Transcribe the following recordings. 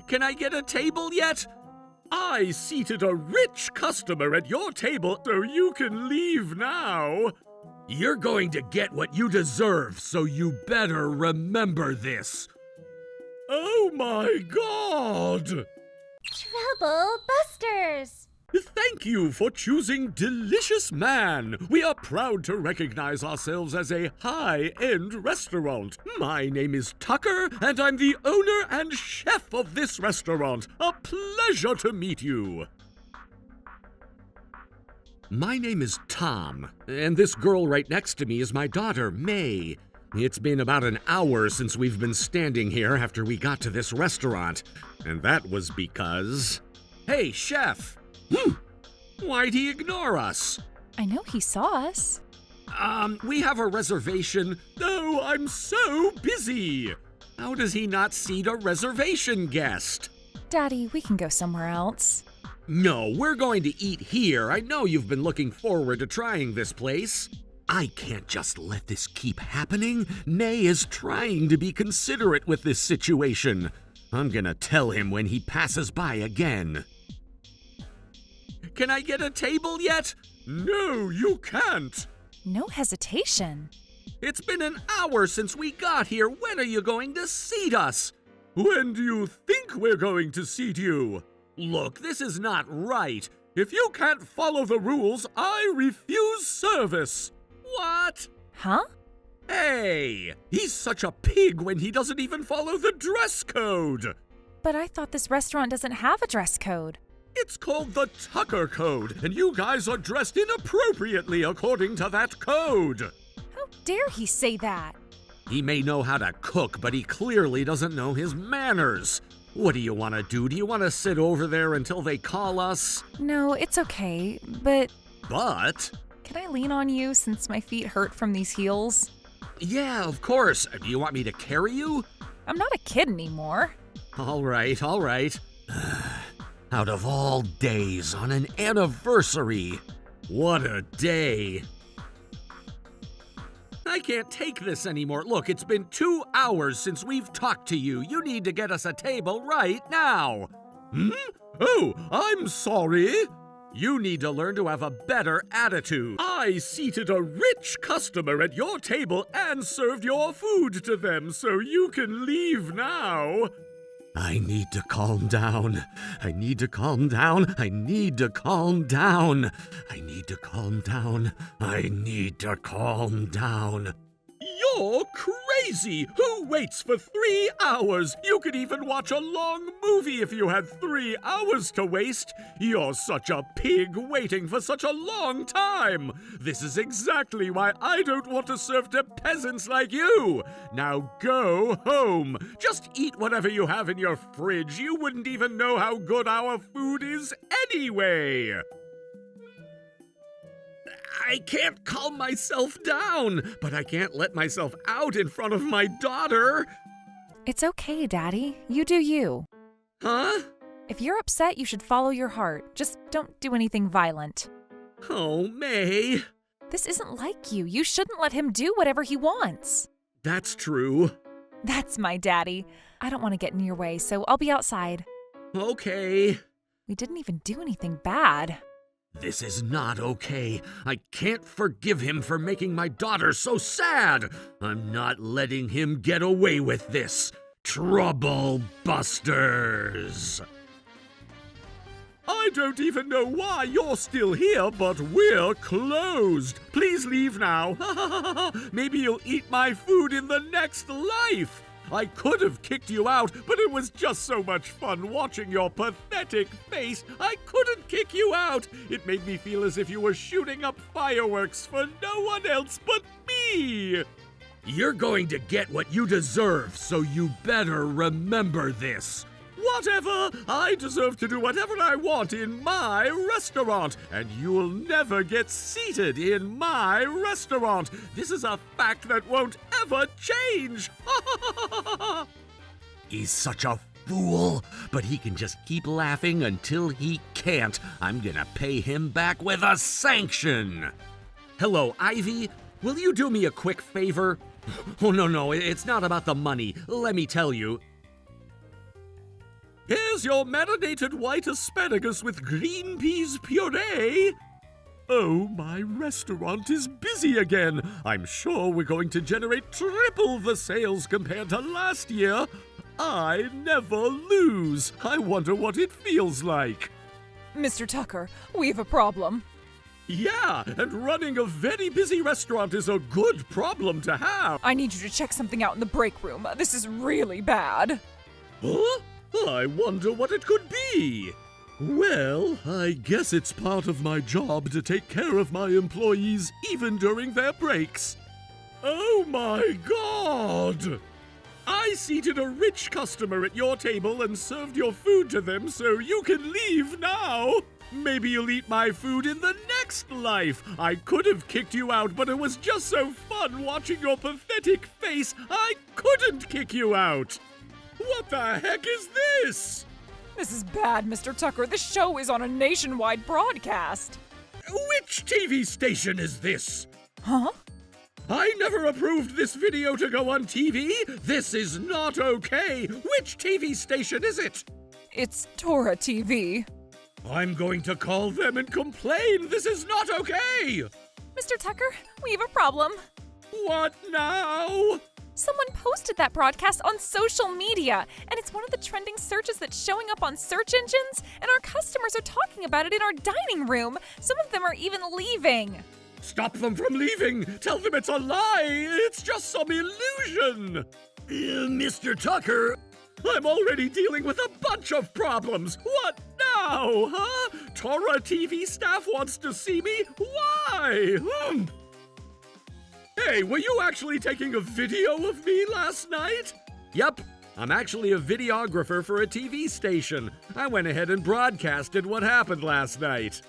Can I get a table yet? I seated a rich customer at your table, so you can leave now. You're going to get what you deserve, so you better remember this. Oh my God! Trouble Busters! Thank you for choosing Delicious Man. We are proud to recognize ourselves as a high-end restaurant. My name is Tucker, and I'm the owner and chef of this restaurant. A pleasure to meet you. My name is Tom, and this girl right next to me is my daughter, May. It's been about an hour since we've been standing here after we got to this restaurant, and that was because... Hey, chef! Why'd he ignore us? I know he saw us. We have a reservation. No, I'm so busy. How does he not seat a reservation guest? Daddy, we can go somewhere else. No, we're going to eat here. I know you've been looking forward to trying this place. I can't just let this keep happening. Nay is trying to be considerate with this situation. I'm gonna tell him when he passes by again. Can I get a table yet? No, you can't. No hesitation. It's been an hour since we got here. When are you going to seat us? When do you think we're going to seat you? Look, this is not right. If you can't follow the rules, I refuse service. What? Huh? Hey, he's such a pig when he doesn't even follow the dress code. But I thought this restaurant doesn't have a dress code. It's called the Tucker Code, and you guys are dressed inappropriately according to that code. How dare he say that? He may know how to cook, but he clearly doesn't know his manners. What do you want to do? Do you want to sit over there until they call us? No, it's okay, but... But? Can I lean on you since my feet hurt from these heels? Yeah, of course. Do you want me to carry you? I'm not a kid anymore. All right, all right. Out of all days, on an anniversary. What a day. I can't take this anymore. Look, it's been 2 hours since we've talked to you. You need to get us a table right now. Oh, I'm sorry. You need to learn to have a better attitude. I seated a rich customer at your table and served your food to them, so you can leave now. I need to calm down. I need to calm down. I need to calm down. I need to calm down. I need to calm down. You're crazy! Who waits for 3 hours? You could even watch a long movie if you had 3 hours to waste. You're such a pig waiting for such a long time. This is exactly why I don't want to serve to peasants like you. Now go home. Just eat whatever you have in your fridge. You wouldn't even know how good our food is anyway. I can't calm myself down, but I can't let myself out in front of my daughter. It's okay, Daddy. You do you. Huh? If you're upset, you should follow your heart. Just don't do anything violent. Oh, May. This isn't like you. You shouldn't let him do whatever he wants. That's true. That's my daddy. I don't want to get in your way, so I'll be outside. Okay. We didn't even do anything bad. This is not okay. I can't forgive him for making my daughter so sad. I'm not letting him get away with this. Trouble Busters! I don't even know why you're still here, but we're closed. Please leave now. Maybe you'll eat my food in the next life. I could have kicked you out, but it was just so much fun watching your pathetic face. I couldn't kick you out. It made me feel as if you were shooting up fireworks for no one else but me. You're going to get what you deserve, so you better remember this. Whatever! I deserve to do whatever I want in my restaurant, and you'll never get seated in my restaurant. This is a fact that won't ever change. He's such a fool, but he can just keep laughing until he can't. I'm gonna pay him back with a sanction. Hello, Ivy. Will you do me a quick favor? Oh, no, it's not about the money. Let me tell you. Here's your marinated white asparagus with green peas puree. Oh, my restaurant is busy again. I'm sure we're going to generate triple the sales compared to last year. I never lose. I wonder what it feels like. Mr. Tucker, we have a problem. Yeah, and running a very busy restaurant is a good problem to have. I need you to check something out in the break room. This is really bad. Huh? I wonder what it could be. Well, I guess it's part of my job to take care of my employees even during their breaks. Oh my God! I seated a rich customer at your table and served your food to them so you can leave now. Maybe you'll eat my food in the next life. I could have kicked you out, but it was just so fun watching your pathetic face, I couldn't kick you out. What the heck is this? This is bad, Mr. Tucker. This show is on a nationwide broadcast. Which TV station is this? Huh? I never approved this video to go on TV. This is not okay. Which TV station is it? It's Tora TV. I'm going to call them and complain. This is not okay. Mr. Tucker, we have a problem. What now? Someone posted that broadcast on social media, and it's one of the trending searches that's showing up on search engines, and our customers are talking about it in our dining room. Some of them are even leaving. Stop them from leaving. Tell them it's a lie. It's just some illusion. Mr. Tucker, I'm already dealing with a bunch of problems. What now, huh? Tora TV staff wants to see me? Why? Hey, were you actually taking a video of me last night? Yep, I'm actually a videographer for a TV station. I went ahead and broadcasted what happened last night.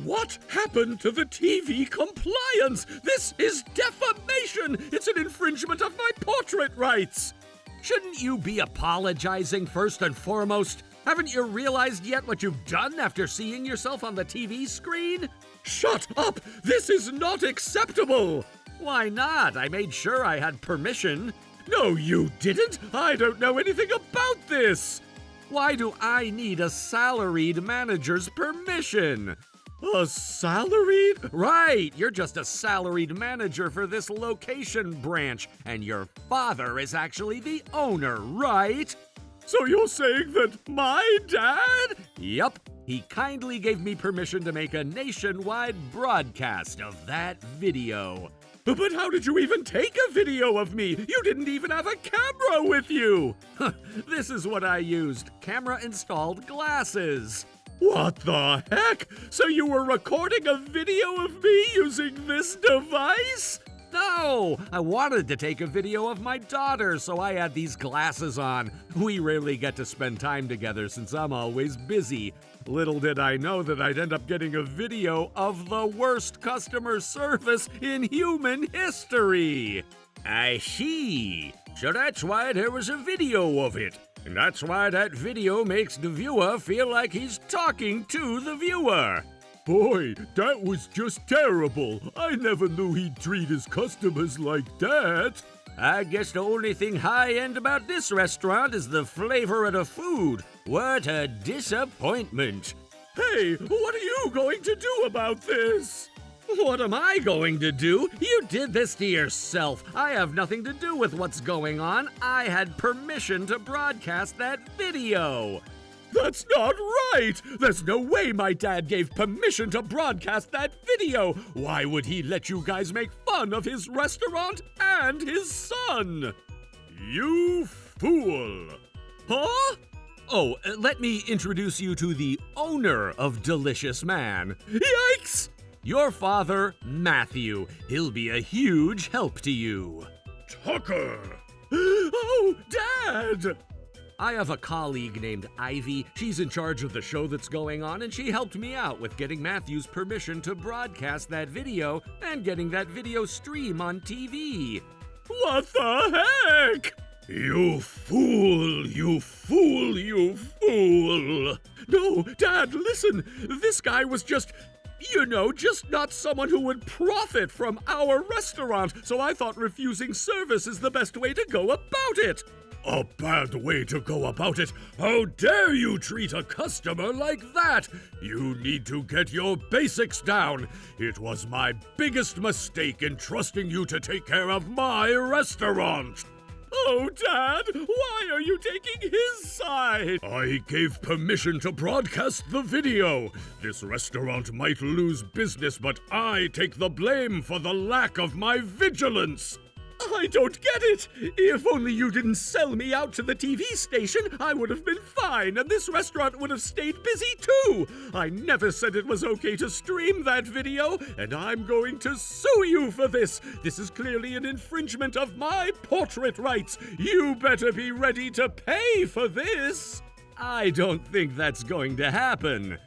What happened to the TV compliance? This is defamation! It's an infringement of my portrait rights! Shouldn't you be apologizing first and foremost? Haven't you realized yet what you've done after seeing yourself on the TV screen? Shut up! This is not acceptable! Why not? I made sure I had permission. No, you didn't! I don't know anything about this! Why do I need a salaried manager's permission? A salaried? Right, you're just a salaried manager for this location branch, and your father is actually the owner, right? So you're saying that my dad? Yup, he kindly gave me permission to make a nationwide broadcast of that video. But how did you even take a video of me? You didn't even have a camera with you! This is what I used, camera-installed glasses. What the heck? So you were recording a video of me using this device? No, I wanted to take a video of my daughter, so I had these glasses on. We rarely get to spend time together since I'm always busy. Little did I know that I'd end up getting a video of the worst customer service in human history. I see. So that's why there was a video of it. And that's why that video makes the viewer feel like he's talking to the viewer. Boy, that was just terrible. I never knew he'd treat his customers like that. I guess the only thing high-end about this restaurant is the flavor of the food. What a disappointment. Hey, what are you going to do about this? What am I going to do? You did this to yourself. I have nothing to do with what's going on. I had permission to broadcast that video. That's not right! There's no way my dad gave permission to broadcast that video! Why would he let you guys make fun of his restaurant and his son? You fool! Huh? Oh, let me introduce you to the owner of Delicious Man. Yikes! Your father, Matthew. He'll be a huge help to you. Tucker! Oh, Dad! I have a colleague named Ivy. She's in charge of the show that's going on, and she helped me out with getting Matthew's permission to broadcast that video and getting that video stream on TV. What the heck? You fool, you fool, you fool. No, Dad, listen. This guy was just not someone who would profit from our restaurant, so I thought refusing service is the best way to go about it. A bad way to go about it. How dare you treat a customer like that? You need to get your basics down. It was my biggest mistake in trusting you to take care of my restaurant. Oh, Dad, why are you taking his side? I gave permission to broadcast the video. This restaurant might lose business, but I take the blame for the lack of my vigilance. I don't get it. If only you didn't sell me out to the TV station, I would have been fine, and this restaurant would have stayed busy too. I never said it was okay to stream that video, and I'm going to sue you for this. This is clearly an infringement of my portrait rights. You better be ready to pay for this. I don't think that's going to happen.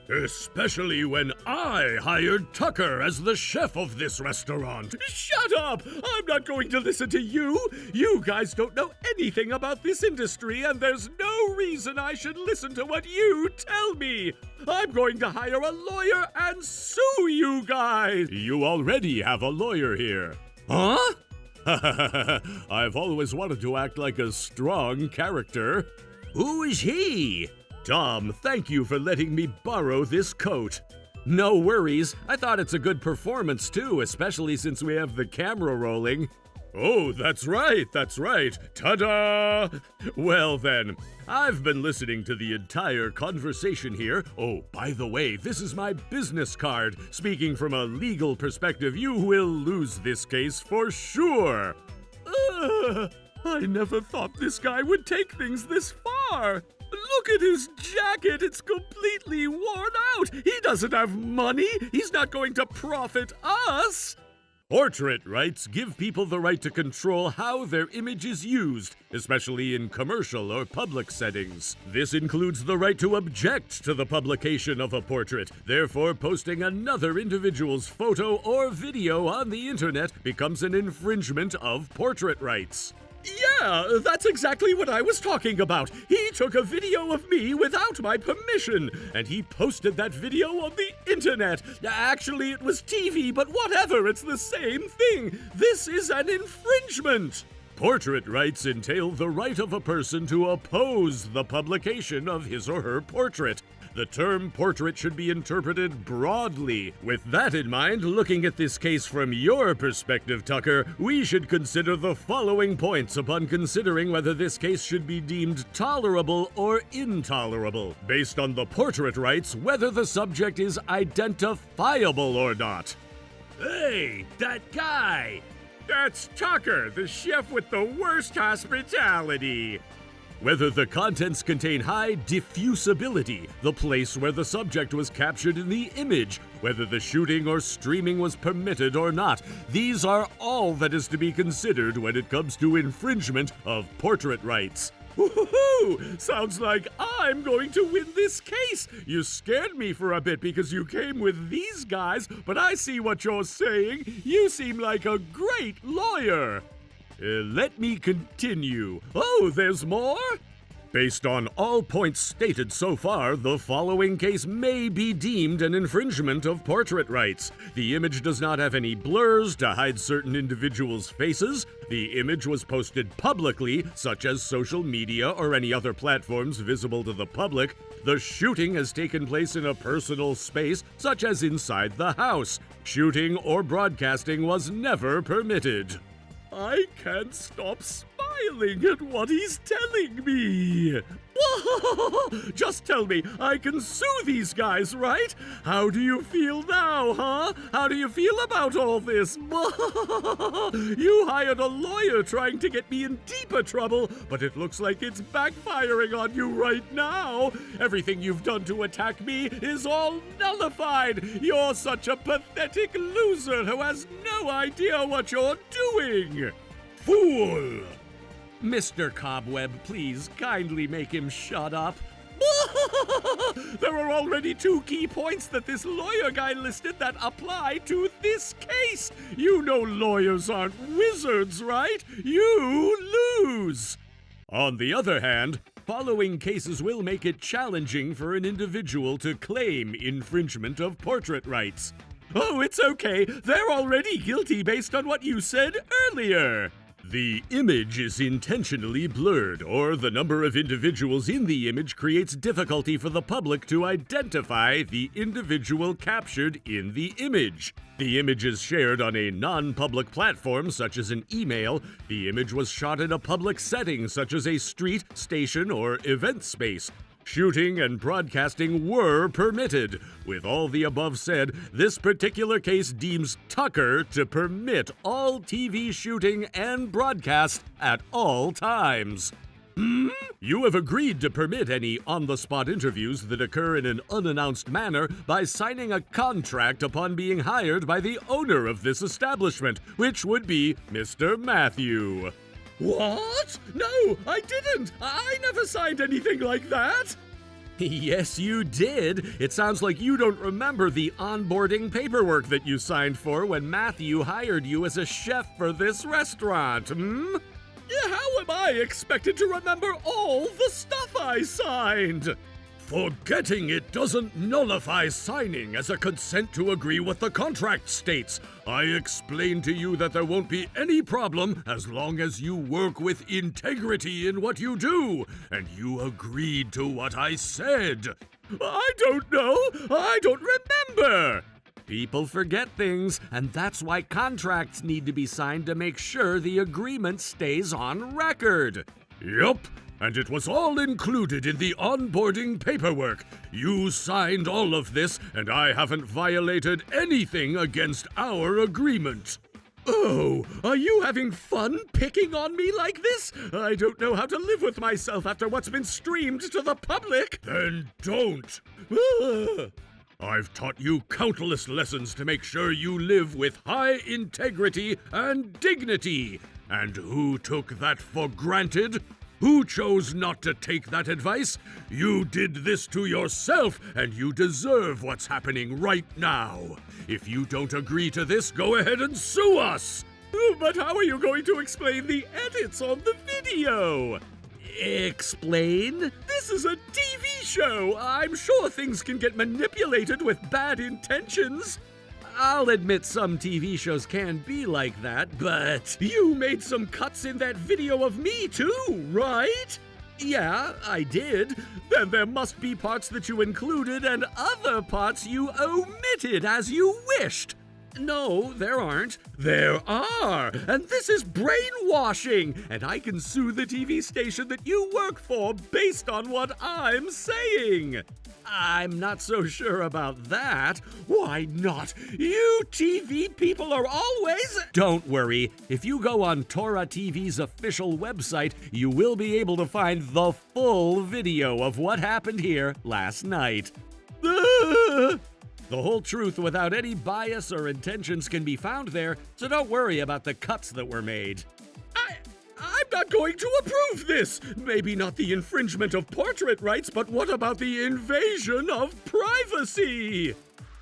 Especially when I hired Tucker as the chef of this restaurant. Shut up! I'm not going to listen to you! You guys don't know anything about this industry, and there's no reason I should listen to what you tell me! I'm going to hire a lawyer and sue you guys! You already have a lawyer here. Huh? I've always wanted to act like a strong character. Who is he? Tom, thank you for letting me borrow this coat. No worries. I thought it's a good performance too, especially since we have the camera rolling. Oh, that's right. Ta-da! Well then, I've been listening to the entire conversation here. Oh, by the way, this is my business card. Speaking from a legal perspective, you will lose this case for sure. I never thought this guy would take things this far. Look at his jacket, it's completely worn out. He doesn't have money. He's not going to profit us. Portrait rights give people the right to control how their image is used, especially in commercial or public settings. This includes the right to object to the publication of a portrait. Therefore, posting another individual's photo or video on the internet becomes an infringement of portrait rights. Yeah, that's exactly what I was talking about. He took a video of me without my permission, and he posted that video on the internet. Actually, it was TV, but whatever, it's the same thing. This is an infringement. Portrait rights entail the right of a person to oppose the publication of his or her portrait. The term portrait should be interpreted broadly. With that in mind, looking at this case from your perspective, Tucker, we should consider the following points upon considering whether this case should be deemed tolerable or intolerable. Based on the portrait rights, whether the subject is identifiable or not. Hey, that guy! That's Tucker, the chef with the worst hospitality. Whether the contents contain high diffusability, the place where the subject was captured in the image, whether the shooting or streaming was permitted or not. These are all that is to be considered when it comes to infringement of portrait rights. Woohoo! Sounds like I'm going to win this case. You scared me for a bit because you came with these guys, but I see what you're saying. You seem like a great lawyer. Let me continue. Oh, there's more? Based on all points stated so far, the following case may be deemed an infringement of portrait rights. The image does not have any blurs to hide certain individuals' faces. The image was posted publicly, such as social media or any other platforms visible to the public. The shooting has taken place in a personal space, such as inside the house. Shooting or broadcasting was never permitted. I can't stop smiling at what he's telling me. Just tell me, I can sue these guys, right? How do you feel now, huh? How do you feel about all this? You hired a lawyer trying to get me in deeper trouble, but it looks like it's backfiring on you right now. Everything you've done to attack me is all nullified. You're such a pathetic loser who has no idea what you're doing. Fool! Mr. Cobweb, please kindly make him shut up. There are already 2 key points that this lawyer guy listed that apply to this case. You know lawyers aren't wizards, right? You lose. On the other hand, following cases will make it challenging for an individual to claim infringement of portrait rights. Oh, it's okay. They're already guilty based on what you said earlier. The image is intentionally blurred, or the number of individuals in the image creates difficulty for the public to identify the individual captured in the image. The image is shared on a non-public platform, such as an email. The image was shot in a public setting, such as a street, station, or event space. Shooting and broadcasting were permitted. With all the above said, this particular case deems Tucker to permit all TV shooting and broadcast at all times. You have agreed to permit any on-the-spot interviews that occur in an unannounced manner by signing a contract upon being hired by the owner of this establishment, which would be Mr. Matthew. What? No, I didn't! I never signed anything like that! Yes, you did. It sounds like you don't remember the onboarding paperwork that you signed for when Matthew hired you as a chef for this restaurant, Yeah, how am I expected to remember all the stuff I signed? Forgetting it doesn't nullify signing as a consent to agree what the contract states. I explained to you that there won't be any problem as long as you work with integrity in what you do, and you agreed to what I said. I don't know. I don't remember. People forget things, and that's why contracts need to be signed to make sure the agreement stays on record. Yup. And it was all included in the onboarding paperwork. You signed all of this, and I haven't violated anything against our agreement. Oh, are you having fun picking on me like this? I don't know how to live with myself after what's been streamed to the public. Then don't. I've taught you countless lessons to make sure you live with high integrity and dignity. And who took that for granted? Who chose not to take that advice? You did this to yourself, and you deserve what's happening right now. If you don't agree to this, go ahead and sue us! But how are you going to explain the edits on the video? Explain? This is a TV show! I'm sure things can get manipulated with bad intentions. I'll admit some TV shows can be like that, but you made some cuts in that video of me too, right? Yeah, I did. Then there must be parts that you included and other parts you omitted as you wished. No, there aren't. There are. And this is brainwashing. And I can sue the TV station that you work for based on what I'm saying. I'm not so sure about that. Why not? You TV people are always... Don't worry. If you go on Tora TV's official website, you will be able to find the full video of what happened here last night. The whole truth without any bias or intentions can be found there, so don't worry about the cuts that were made. I'm not going to approve this! Maybe not the infringement of portrait rights, but what about the invasion of privacy?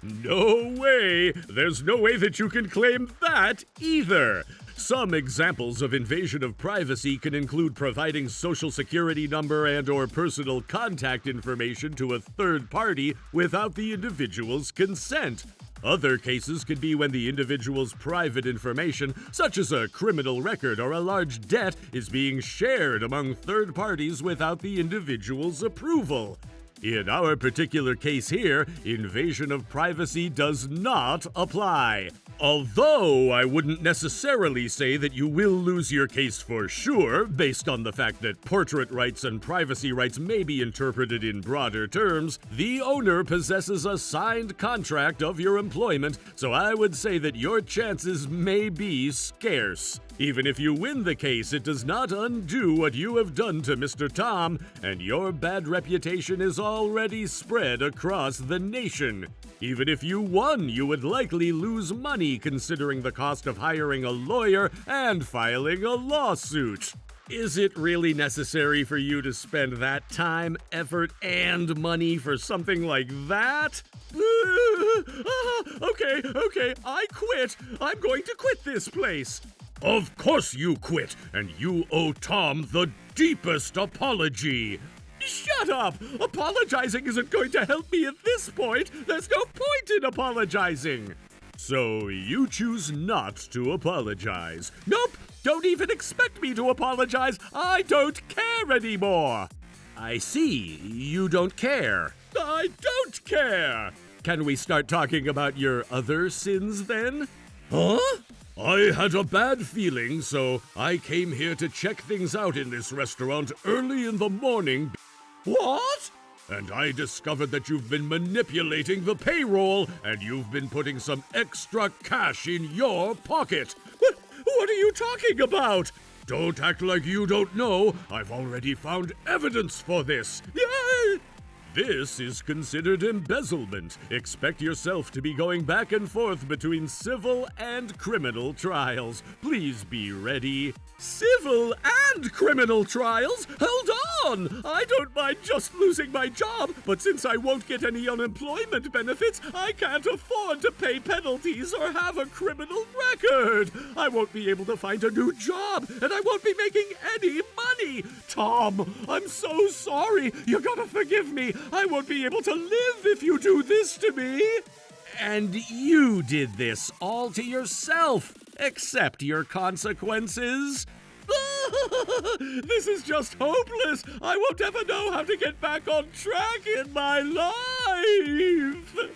No way! There's no way that you can claim that either! Some examples of invasion of privacy can include providing social security number and/or personal contact information to a third party without the individual's consent. Other cases could be when the individual's private information, such as a criminal record or a large debt, is being shared among third parties without the individual's approval. In our particular case here, invasion of privacy does not apply. Although I wouldn't necessarily say that you will lose your case for sure, based on the fact that portrait rights and privacy rights may be interpreted in broader terms, the owner possesses a signed contract of your employment, so I would say that your chances may be scarce. Even if you win the case, it does not undo what you have done to Mr. Tom, and your bad reputation is already spread across the nation. Even if you won, you would likely lose money considering the cost of hiring a lawyer and filing a lawsuit. Is it really necessary for you to spend that time, effort, and money for something like that? Okay, I quit. I'm going to quit this place. Of course you quit, and you owe Tom the deepest apology. Shut up! Apologizing isn't going to help me at this point. There's no point in apologizing. So you choose not to apologize. Nope, Don't even expect me to apologize. I don't care anymore. I see. You don't care. I don't care. Can we start talking about your other sins then? Huh? I had a bad feeling, so I came here to check things out in this restaurant early in the morning. What? And I discovered that you've been manipulating the payroll, and you've been putting some extra cash in your pocket. What are you talking about? Don't act like you don't know. I've already found evidence for this. This is considered embezzlement. Expect yourself to be going back and forth between civil and criminal trials. Please be ready. Civil and criminal trials? Hold on! I don't mind just losing my job, but since I won't get any unemployment benefits, I can't afford to pay penalties or have a criminal record. I won't be able to find a new job, and I won't be making any money. Tom, I'm so sorry. You gotta forgive me. I won't be able to live if you do this to me. And you did this all to yourself. Accept your consequences. This is just hopeless. I won't ever know how to get back on track in my life.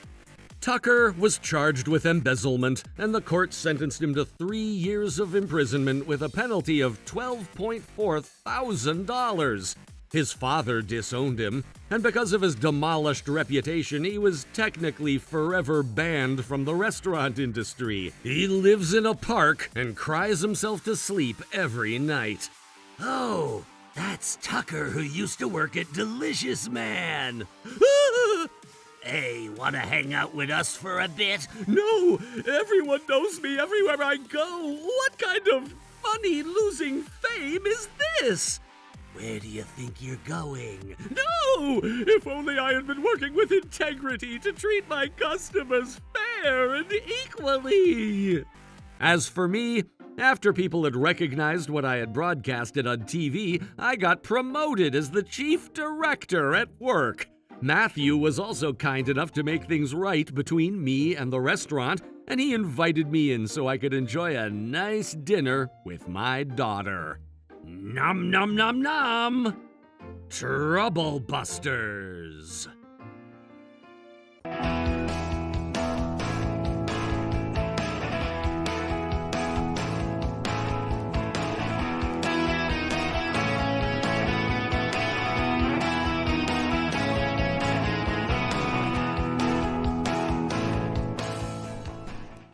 Tucker was charged with embezzlement, and the court sentenced him to 3 years of imprisonment with a penalty of $12.4 thousand. His father disowned him, and because of his demolished reputation, he was technically forever banned from the restaurant industry. He lives in a park and cries himself to sleep every night. Oh, that's Tucker who used to work at Delicious Man. Hey, wanna hang out with us for a bit? No, everyone knows me everywhere I go. What kind of funny losing fame is this? Where do you think you're going? No! If only I had been working with integrity to treat my customers fair and equally! As for me, after people had recognized what I had broadcasted on TV, I got promoted as the chief director at work. Matthew was also kind enough to make things right between me and the restaurant, and he invited me in so I could enjoy a nice dinner with my daughter. Nom nom nom nom! Trouble Busters!